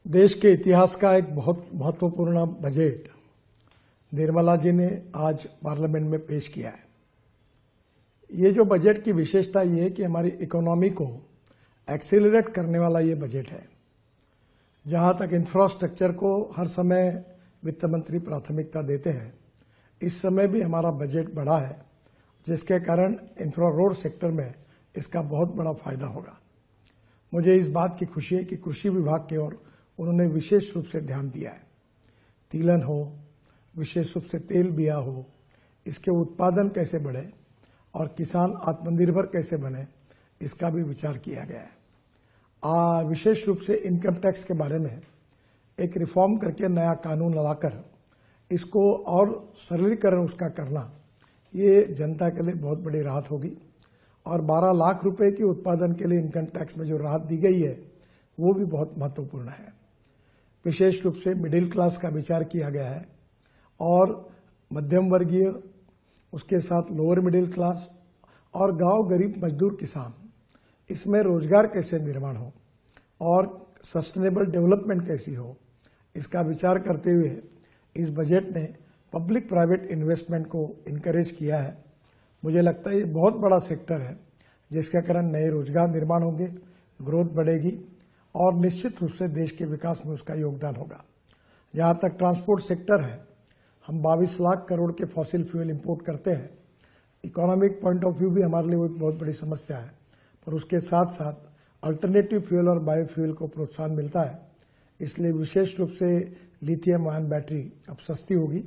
देश के इतिहास का एक बहुत महत्वपूर्ण बजट निर्मला जी ने आज पार्लियामेंट में पेश किया है। ये जो बजट की विशेषता ये है कि हमारी इकोनॉमी को एक्सेलरेट करने वाला ये बजट है। जहां तक इंफ्रास्ट्रक्चर को हर समय वित्त मंत्री प्राथमिकता देते हैं, इस समय भी हमारा बजट बढ़ा है, जिसके कारण इंफ्रा रोड सेक्टर में इसका बहुत बड़ा फायदा होगा। मुझे इस बात की खुशी है कि कृषि विभाग की ओर उन्होंने विशेष रूप से ध्यान दिया है। तिलहन हो, विशेष रूप से तेल बिया हो, इसके उत्पादन कैसे बढ़े और किसान आत्मनिर्भर कैसे बने, इसका भी विचार किया गया है। विशेष रूप से इनकम टैक्स के बारे में एक रिफॉर्म करके नया कानून लाकर इसको और सरलीकरण उसका करना, ये जनता के लिए बहुत बड़ी राहत होगी। और 12 लाख रुपए की उत्पादन के लिए इनकम टैक्स में जो राहत दी गई है, वो भी बहुत महत्वपूर्ण है। विशेष रूप से मिडिल क्लास का विचार किया गया है और मध्यम वर्गीय, उसके साथ लोअर मिडिल क्लास और गांव गरीब मजदूर किसान, इसमें रोजगार कैसे निर्माण हो और सस्टेनेबल डेवलपमेंट कैसी हो, इसका विचार करते हुए इस बजट ने पब्लिक प्राइवेट इन्वेस्टमेंट को इनकरेज किया है। मुझे लगता है ये बहुत बड़ा सेक्टर है, जिसके कारण नए रोजगार निर्माण होंगे, ग्रोथ बढ़ेगी और निश्चित रूप से देश के विकास में उसका योगदान होगा। जहां तक ट्रांसपोर्ट सेक्टर है, हम 22 लाख करोड़ के फॉसिल फ्यूल इंपोर्ट करते हैं। इकोनॉमिक पॉइंट ऑफ व्यू भी हमारे लिए एक बहुत बड़ी समस्या है, पर उसके साथ साथ अल्टरनेटिव फ्यूल और बायोफ्यूल को प्रोत्साहन मिलता है। इसलिए विशेष रूप से लिथियम आयन बैटरी अब सस्ती होगी।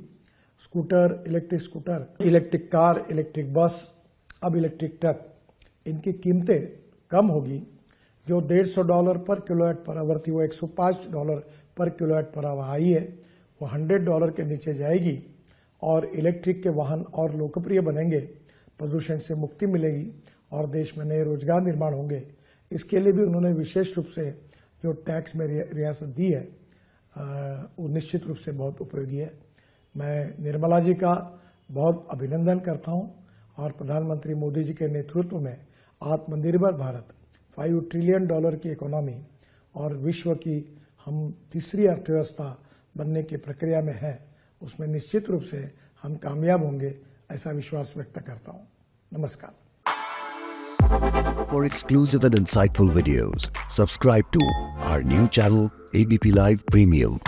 Scooter, electric car, electric bus, अब इलेक्ट्रिक ट्रक, इनकी कीमतें कम होगी। जो $150 पर किलोवाट पर आवर थी, वो $105 पर किलोवाट पर आवर आई है, वो $100 के नीचे जाएगी। और इलेक्ट्रिक के वाहन और लोकप्रिय बनेंगे, प्रदूषण से मुक्ति मिलेगी और देश में नए रोजगार निर्माण होंगे। इसके लिए भी उन्होंने विशेष रूप से जो टैक्स में रियासत दी है, वो निश्चित रूप से बहुत उपयोगी है। मैं निर्मला जी का बहुत अभिनंदन करता हूं और प्रधानमंत्री मोदी जी के नेतृत्व में आत्मनिर्भर भारत, $5 ट्रिलियन की इकोनॉमी और विश्व की हम तीसरी अर्थव्यवस्था बनने की प्रक्रिया में है, उसमें निश्चित रूप से हम कामयाब होंगे, ऐसा विश्वास व्यक्त करता हूं। नमस्कार। For exclusive and insightful videos, subscribe to our new channel ABP Live Premium.